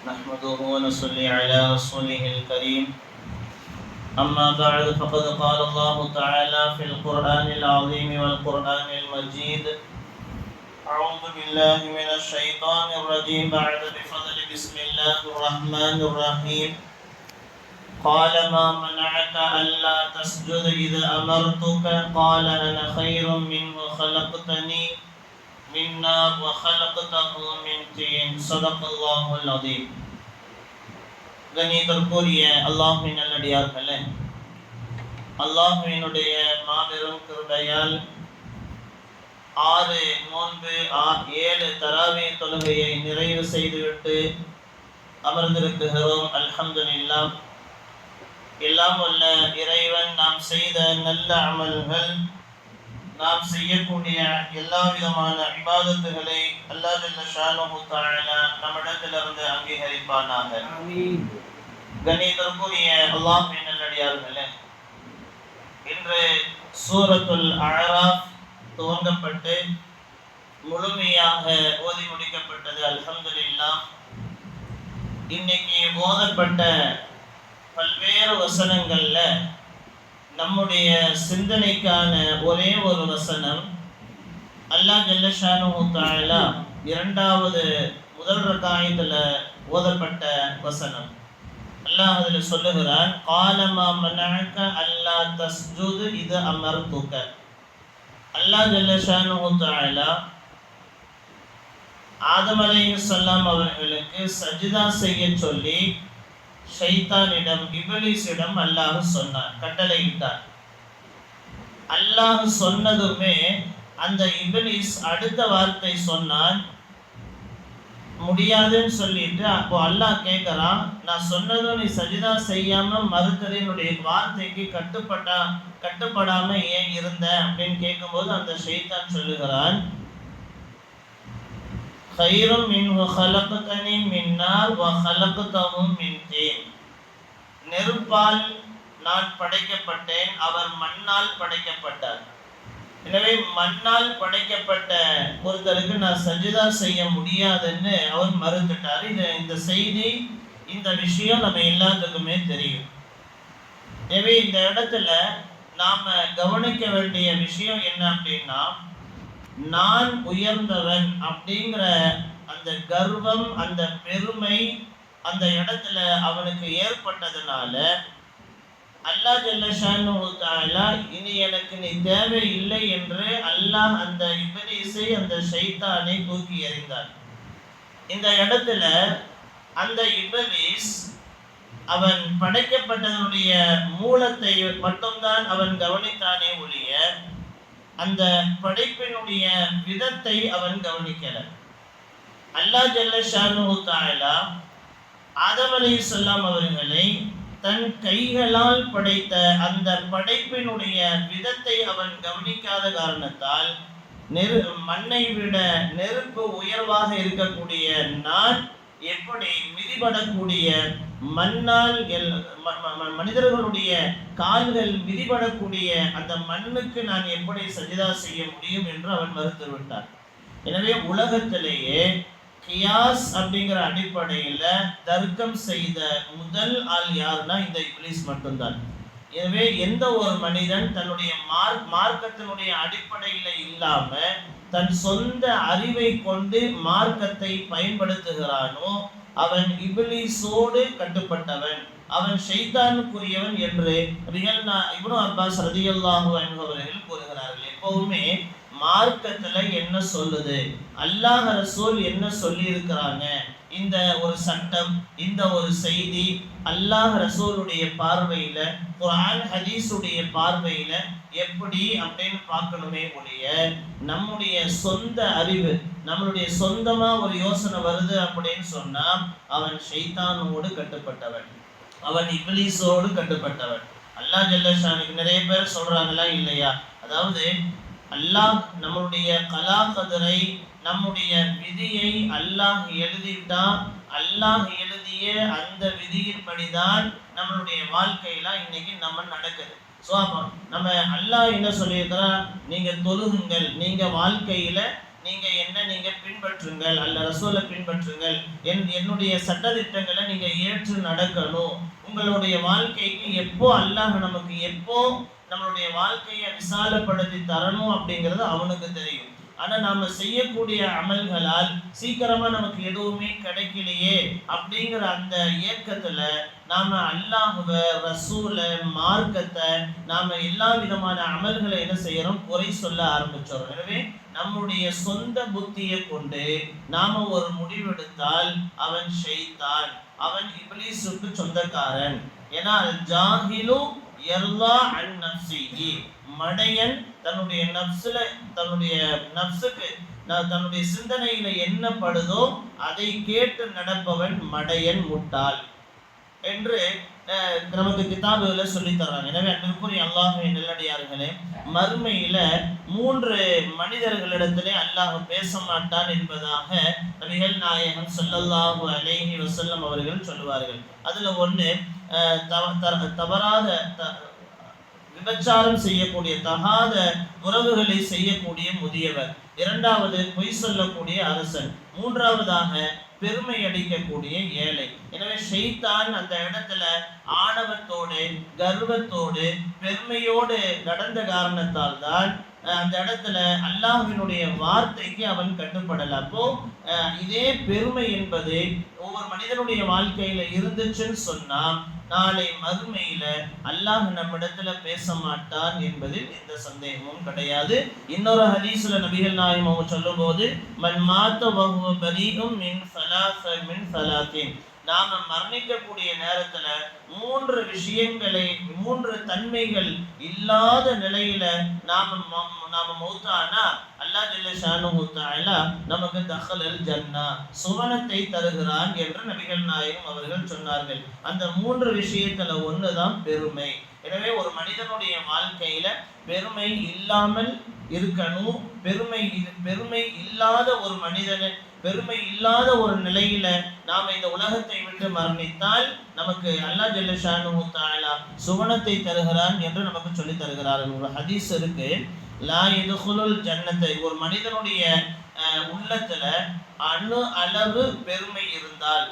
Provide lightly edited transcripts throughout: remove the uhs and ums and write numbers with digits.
نحمده ونصلي على رسوله الكريم أما بعد فقد قال الله تعالى في القرآن العظيم والقرآن المجيد أعوذ بالله من الشيطان الرجيم بعد بفضل بسم الله الرحمن الرحيم قال ما منعك ألا تسجد إذ أمرتك قال أنا خير منه خلقتني من نار وخلقته من طين صدق الله العظيم. கண்ணியத்திற்குரிய அல்லாஹ்வின் நல்லடியார்களே, அல்லாஹ்வினுடைய மாபெரும் கிருபையால் 6 நோன்பு 7 தராவி தொழுகையை நிறைவு செய்துவிட்டு அமர்ந்திருக்கிறோம். அல்ஹம்துலில்லாஹ். எல்லாம் வல்ல இறைவன் நாம் செய்த நல்ல அமல்கள், நாம் செய்யக்கூடிய எல்லா விதமான இபாதத்துகளை அல்லாஹ் ஜல்ல ஷானுஹு தஆலா நம்மிடத்திலிருந்து அங்கீகரிப்பானாக. கண்ணியத்திற்குரிய அல்லாஹ்வின் நல்லடியார்களே, இன்று சூரத்துல் அஅராஃப் துவங்கப்பட்டு முழுமையாக ஓதி முடிக்கப்பட்டது. அல்ஹம்துலில்லாஹ். இன்னைக்கு ஓதப்பட்ட பல்வேறு வசனங்கள்ல நம்முடைய சிந்தனைக்கான ஒரே ஒரு வசனம், அல்லாஹ் ஜல்ல ஷானுஹு தஆலா இரண்டாவது முதல் ரகாயத்துல ஓதப்பட்ட வசனம். அல்லாஹ் அதில் சொல்லுகிறான், قال ما منعك ألا تسجد إذ أمرتك. அல்லாஹ் ஜல்ல ஷானுஹு தஆலா ஆதம் அலைஹிஸ்ஸலாம் அவர்களுக்கு சஜ்தா செய்ய சொல்லி ஷைத்தானிடம், இப்லீஸிடம் அல்லாஹ் சொன்னார், கட்டளையிட்டார். அல்லாஹ் சொன்னதுமே அந்த இப்லீஸ் அடுத்த வார்த்தை சொன்னான், முடியாதுன்னு சொல்லிட்டு. அப்போ அல்லாஹ் கேட்கறான், நான் சொன்னதும் நீ சஜிதா செய்யாம மறுத்தது, என்னுடைய வார்த்தைக்கு கட்டுப்படாம ஏன் இருந்த அப்படின்னு கேட்கும்போது அந்த ஷைத்தான் சொல்லுகிறான், خيرٌ منه خلقتني من نار وخلقته من طين. நெருப்பால் நான் படைக்கப்பட்டேன், அவர் மண்ணால் படைக்கப்பட்டார். எனவே மண்ணால் படைக்கப்பட்ட ஒருத்தருக்கு நான் சஜிதா செய்ய முடியாதுன்னு அவர் மறுத்துட்டார். இந்த செய்தி, இந்த விஷயம் நம்ம எல்லாத்துக்குமே தெரியும். எனவே இந்த இடத்துல நாம கவனிக்க வேண்டிய விஷயம் என்ன அப்படின்னா, நான் உயர்ந்தவன் அப்படிங்கிற அந்த கர்வம், அந்த பெருமை அந்த இடத்துல அவனுக்கு ஏற்பட்டதுனால அல்லாஹ் ஜல்ல ஷானுஹு தஆலா இனி எனக்கு நீ தேவை இல்லை என்று அல்லாஹ் அந்த இப்லீஸை, அந்த ஷைத்தானை தூக்கி எறிந்தார். இந்த இடத்துல அந்த இப்லீஸ் அவன் படைக்கப்பட்டதனுடைய மூலத்தை மட்டும்தான் அவன் கவனித்தானே ஒழிய அந்த படைப்பினுடைய விதத்தை அவன் கவனிக்கல. அல்லாஹ் ஜல்ல ஷானுஹு தஆலா ஆதம் அலைஹிஸ்ஸலாம் அவர்களை தன் கைகளால் படைத்த அந்த படைப்பினுடைய விதத்தை அவன் கவனிக்காத காரணத்தால் மண்ணை விட நெருப்பு உயர்வாக இருக்கக்கூடிய நான் எப்படி மிதிபடக்கூடிய மண்ணால் மனிதர்களுடைய கால்கள் மிதிபடக்கூடிய அந்த மண்ணுக்கு நான் எப்படி சஜிதா செய்ய முடியும் என்று அவன் மறுத்துவிட்டான். எனவே உலகத்திலேயே கியாஸ் அப்படிங்கிற அடிப்படையில் தர்க்கம் செய்த முதல் ஆள் யாருன்னா இந்த இப்லீஸ் மட்டும்தான். எனவே எந்த ஒரு மனிதன் தன்னுடைய மார்க்கத்தினுடைய அடிப்படையில இல்லாம தன் சொந்த அறிவை கொண்டு மார்க்கத்தை பயன்படுத்துகிறானோ அவன் இப்லீஸோடு கட்டுப்பட்டவன், அவன் ஷைத்தானுக்குரியவன் என்று இப்னு அப்பாஸ் ரலியல்லாஹு அன்ஹு அவர்கள் கூறுகிறார்கள். எப்பவுமே மார்க்கத்துல என்ன சொல்லுது, அல்லாஹ் ரசூல் என்ன சொல்லி இருக்கிறாங்க, இந்த ஒரு சட்டம், இந்த ஒரு செய்தி அல்லாஹ் ரசூலுடைய பார்வையில, குர்ஆன் ஹதீஸுடைய பார்வையில எப்படி அப்படின்னு பார்க்கணுமே ஒழிய நம்முடைய சொந்த அறிவு, நம்மளுடைய சொந்தமா ஒரு யோசனை வருது அப்படின்னு சொன்னா அவன் ஷைத்தானோடு கட்டுப்பட்டவன், அவன் இப்லீஸோடு கட்டுப்பட்டவன். அல்லாஹ் ஜல்ல ஷானுக்கு நிறைய பேர் சொல்றாங்களா இல்லையா, அதாவது அல்லாஹ் நம்மளுடைய கலா கதரை, நம்முடைய விதியை அல்லாஹ் எழுதிட்டா, அல்லாஹ் எழுதிய அந்த விதியின்படிதான் நம்மளுடைய வாழ்க்கையில இன்னைக்கு நம்ம நடக்குது. ஸோ அப்போ நம்ம அல்லாஹ் என்ன சொல்லியிருக்கிறா, நீங்க தொழுகுங்கள், நீங்க வாழ்க்கையில நீ நீங்க பின்பற்றுங்கள், அல்ல ரசூலை பின்பற்றுங்கள், என்னுடைய சட்டதிட்டங்களை நீங்க ஏற்று நடக்கணும். உங்களுடைய வாழ்க்கைக்கு எப்போ அல்லாஹ் நமக்கு எப்போ நம்மளுடைய வாழ்க்கையை விசாலப்படுத்தி தரணும் அப்படிங்கிறது அவனுக்கு தெரியும். ஆனா நாம செய்யக்கூடிய அமல்களால் சீக்கிரமா நமக்கு எதுவுமே கிடைக்கலையே அப்படிங்கிற அந்த ஏக்கத்துல நாம அல்லாஹ்வ, ரசூல, மார்க்கத்தை, நாம எல்லா விதமான அமல்களை என்ன செய்யறோம், குறை சொல்ல ஆரம்பிச்சோம். எனவே நம்முடைய சொந்த புத்தியை கொண்டு நாம ஒரு முடிவெடுத்தால் அவன் ஷைத்தான், அவன் இப்லீஸுக்கு சொந்தக்காரன். ஏன்னா ஜாஹிலு யர்லா அன் நஃப்ஸிஹி, மடையன் தன்னுடைய நஃப்ஸுல, தன்னுடைய நஃப்ஸுக்கு, தன்னுடைய சிந்தனையில என்ன படுதோ அதை கேட்டு நடப்பவன் மடையன், முட்டாள் என்று நமக்கு கிதாபுகளை சொல்லி தர்றாங்க. எனவே அன்பிற்குரிய அல்லாஹ்வின் நல்லடியார்களே, மறுமையில 3 மனிதர்களிடத்திலே அல்லாஹ் பேச மாட்டான் என்பதாக நபிகள் நாயகம் ஸல்லல்லாஹு அலைஹி வஸல்லம் அவர்கள் சொல்லுவார்கள். அதுல ஒன்று தவறாத விபச்சாரம் செய்யக்கூடிய, தகாத உறவுகளை செய்யக்கூடிய முதியவர், 2வது பொய் சொல்லக்கூடிய அரசன், 3வதாக பெருமை அடிக்கக்கூடிய ஏழை. எனவே ஷைத்தான் அந்த இடத்துல ஆணவத்தோடு, கர்வத்தோடு, பெருமையோடு நடந்த காரணத்தால் தான் அந்த இடத்துல அல்லாஹ்வினுடைய வார்த்தைக்கு அவன் கட்டுப்படல. அப்போ இதே பெருமை என்பது ஒவ்வொரு மனிதனுடைய வாழ்க்கையில இருந்துச்சுன்னு சொன்னா நாளை மறுமையில அல்லாஹ் நம்மிடத்துல பேச மாட்டான் என்பதில் எந்த சந்தேகமும் கிடையாது. இன்னொரு ஹதீஸ்ல நபிகள் நாயகம் அவங்க சொல்லும் போது, மன் மாத்த வஹுவ பரீஉம் மின் ஸலாத்தின், நாம மரணிக்கக்கூடிய நேரத்துல 3 விஷயங்களை, 3 தன்மைகள் இல்லாத நிலையில நாம மௌத்தானா அல்லாஹ் ஜல்ல ஷானுஹு தஆலா நமக்கு தஹலல் ஜன்னா, சுவனத்தை தருகிறான் என்று நபிகள் நாயகம் அவர்கள் சொன்னார்கள். அந்த 3 விஷயத்துல ஒண்ணுதான் பெருமை. எனவே ஒரு மனிதனுடைய வாழ்க்கையில பெருமை இல்லாமல் இருக்கணும். பெருமை இல்லாத ஒரு மனிதனை, பெருமை இல்லாத ஒரு நிலையில நாம இந்த உலகத்தை விட்டு மரணித்தால் நமக்கு அல்லாஹ் ஜல்ல ஷானுஹு தஆலா சுவனத்தை தருகிறான் என்று நமக்கு சொல்லி தருகிறார்கள். ஒரு ஹதீஸ் இருக்கு, லா யதுகுலுல் ஜன்னத்தை, ஒரு மனிதனுடைய உள்ளத்துல அணு அளவு பெருமை இருந்தால்,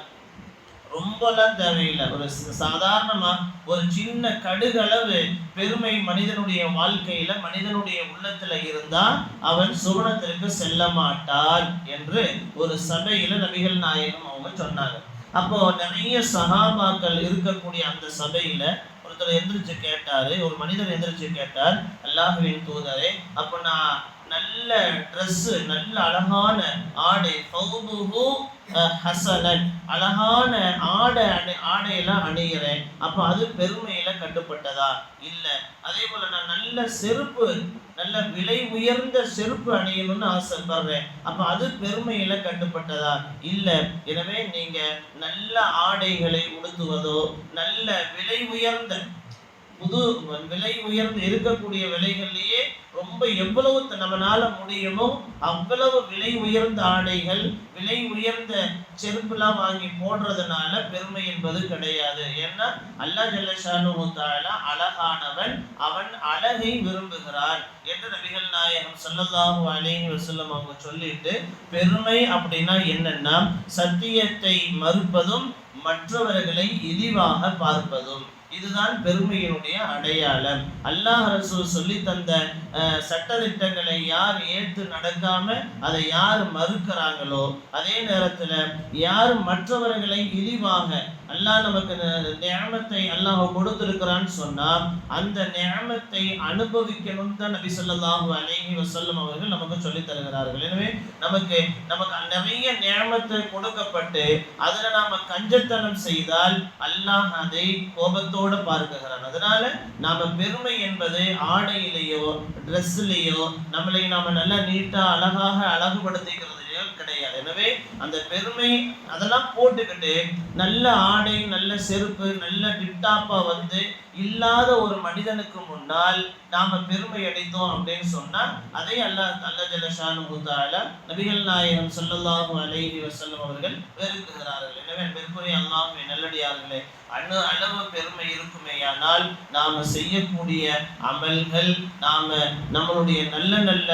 ரொம்பலாம் தேவையில்லை, ஒரு சாதாரணமா ஒரு சின்ன கடுகளவு பெருமை மனிதனுடைய வாழ்க்கையில, மனிதனுடைய உள்ளத்துல இருந்தா அவன் சுவனத்திற்கு செல்ல மாட்டான் என்று ஒரு சபையில நபிகள் நாயகம் அவங்க சொன்னாங்க. அப்போ நிறைய சஹாபாக்கள் இருக்கக்கூடிய அந்த சபையில ஒருத்தர் எந்திரிச்சு கேட்டாரு, ஒரு மனிதர் எந்திரிச்சு கேட்டார், அல்லாஹ்வின் தூதரே, அப்ப நான் நல்ல ட்ரெஸ், நல்ல அழகான ஆடை, ஃபௌதுஹு ஹஸனன், அழகான ஆடையெல்லாம் அணிகிறேன், அப்ப அது பெருமையில கட்டுப்பட்டதா? இல்ல. அதே போல நான் நல்ல செருப்பு, நல்ல விலை உயர்ந்த செருப்பு அணியணும்னு ஆசைப்படுறேன், அப்ப அது பெருமையில கட்டுப்பட்டதா? இல்ல. எனவே நீங்க நல்ல ஆடைகளை உடுத்துவதோ, நல்ல விலை உயர்ந்த, புது விலை உயர்ந்து இருக்கக்கூடிய விலைகள்லயே ரொம்ப எவ்வளவு நம்மளால முடியுமோ அவ்வளவு விலை உயர்ந்த ஆடைகள், விலை உயர்ந்த செருப்புலாம் வாங்கி போடுறதுனால பெருமை என்பது கிடையாது. ஏன்னா அல்லாஹ் ஜல்ல ஷானுஹு தஆலா அழகானவன், அவன் அழகை விரும்புகிறான் என்று நபிகள் நாயகம் ஸல்லல்லாஹு அலைஹி வஸல்லம் அவங்க சொல்லிட்டு, பெருமை அப்படின்னா என்னன்னா சத்தியத்தை மறுப்பதும் மற்றவர்களை இழிவாக பார்ப்பதும், இதுதான் பெருமையினுடைய அடையாளம். அல்லாஹ் ரசூல் சொல்லி தந்த சட்டதிட்டங்களை யார் ஏற்று நடக்காம அதை யார் மறுக்கிறாங்களோ, அதே நேரத்துல யார் மற்றவர்களை இழிவாக, அல்லாஹ் நமக்கு நிஅமத்தை அல்லாஹ் கொடுத்திருக்கிறான்னு சொன்னா அந்த நிஅமத்தை அனுபவிக்கணும் தான் நபி ஸல்லல்லாஹு அலைஹி வஸல்லம் அவர்கள் நமக்கு சொல்லி தருகிறார்கள். எனவே நமக்கு நிறைய நிஅமத்தை கொடுக்கப்பட்டு அதுல நாம கஞ்சத்தனம் செய்தால் அல்லாஹ் அதை கோபத்தோடு பார்க்கிறான். அதனால நாம பெருமை என்பது ஆடையிலேயோ, ட்ரெஸ்லயோ, நம்மளை நாம நல்லா நீட்டா அழகாக அழகுபடுத்திக்கிறதுலையோ பெருமைகள் கிடையாது. எனவே அந்த பெருமை அதெல்லாம் போட்டுக்கிட்டு நல்ல ஆடை, நல்ல செருப்பு, நல்ல டிப்டாப்பா வந்து இல்லாத ஒரு மனிதனுக்கு முன்னால் நாம பெருமை அடைத்தோம் அப்படின்னு சொன்னா அதை அல்லாஹ் ஜல்ல ஷானுஹு தஆலா நபிகள் நாயகம் ஸல்லல்லாஹு அலைஹி வஸல்லம் அவர்கள் வெறுக்கிறார்கள். எனவே பெருமை அல்லாஹ்வின் நல்லடியார்களே, அளவு பெருமை இருக்குமேயானால் நாம செய்யக்கூடிய அமல்கள், நாம நம்மளுடைய நல்ல நல்ல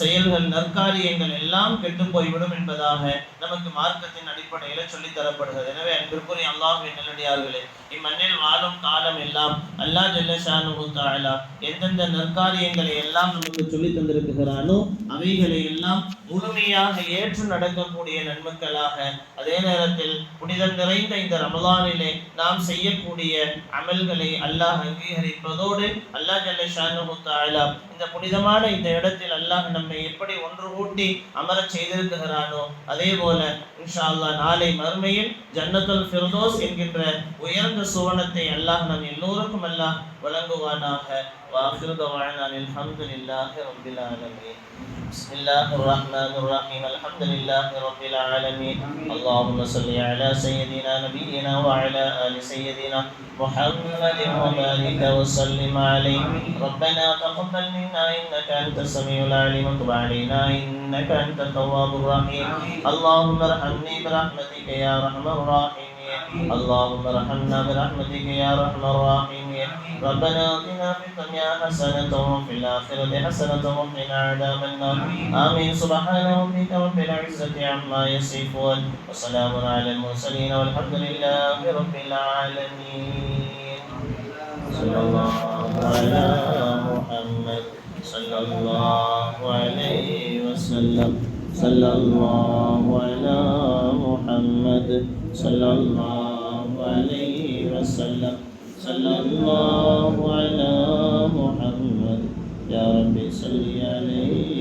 செயல்கள், நற்காரியங்கள் எல்லாம் கெட்டு போய்விடும் என்பதாக நமக்கு மார்க்கத்தின் அடிப்படையில சொல்லி தரப்படுகிறது. எனவே அன்பிற்குரிய அல்லாஹ்வின் நல்லடியார்களே, இம்மண்ணில் வாழும் காலம் எல்லாம் அல்லாஹ் ஜல்ல ஷானுஹு தஆலா எந்தெந்த நற்காரியங்களை எல்லாம் நமக்கு சொல்லி தந்திருக்கிறானோ அவைகளை எல்லாம் முழுமையாக ஏற்று நடக்கக்கூடிய நன்மக்களாக, அதே நேரத்தில் புனிதம் நிறைந்த இந்த ரமலானிலே நாம் செய்யக்கூடிய அமல்களை அல்லாஹ் அங்கீகரிப்பதோடு அல்லாஹ் ஜல்ல ஷானுஹு தஆலா இந்த புனிதமான இந்த இடத்தில் அல்லாஹ் நம்மை எப்படி ஒன்று கூட்டி அமரச் செய்திருக்கிறானோ அதே போல இன்ஷா அல்லாஹ் நாளை மறுமையில் ஜன்னத்துல் ஃபிர்தௌஸ் என்கின்ற உயர்ந்த சுவனத்தை அல்லாஹ் நம் எல்லோருக்கும் அல்லாஹ் வழங்குவானாக. وآخر دعوانا الحمد لله رب العالمين. بسم الله الرحمن الرحيم. الحمد لله رب العالمين. اللهم صل على سيدنا نبينا وعلى آل سيدنا محمد وبارك وسلم عليه. ربنا تقبل منا إنك أنت السميع العليم وتب علينا إنك أنت التواب الرحيم. اللهم ارحمني برحمتك يا أرحم الراحمين. اللهم ارحمنا برحمتك يا أرحم الراحمين. ربنا آتنا في الدنيا حسنة وفي الآخرة حسنة وقنا عذاب النار. آمين. سبحان ربك رب العزة عما يصفون وسلام على المرسلين والحمد لله رب العالمين. صلى الله على محمد صلى الله عليه وسلم. صلى الله على محمد صلى الله عليه وسلم. صلى الله على محمد يا رب صل عليه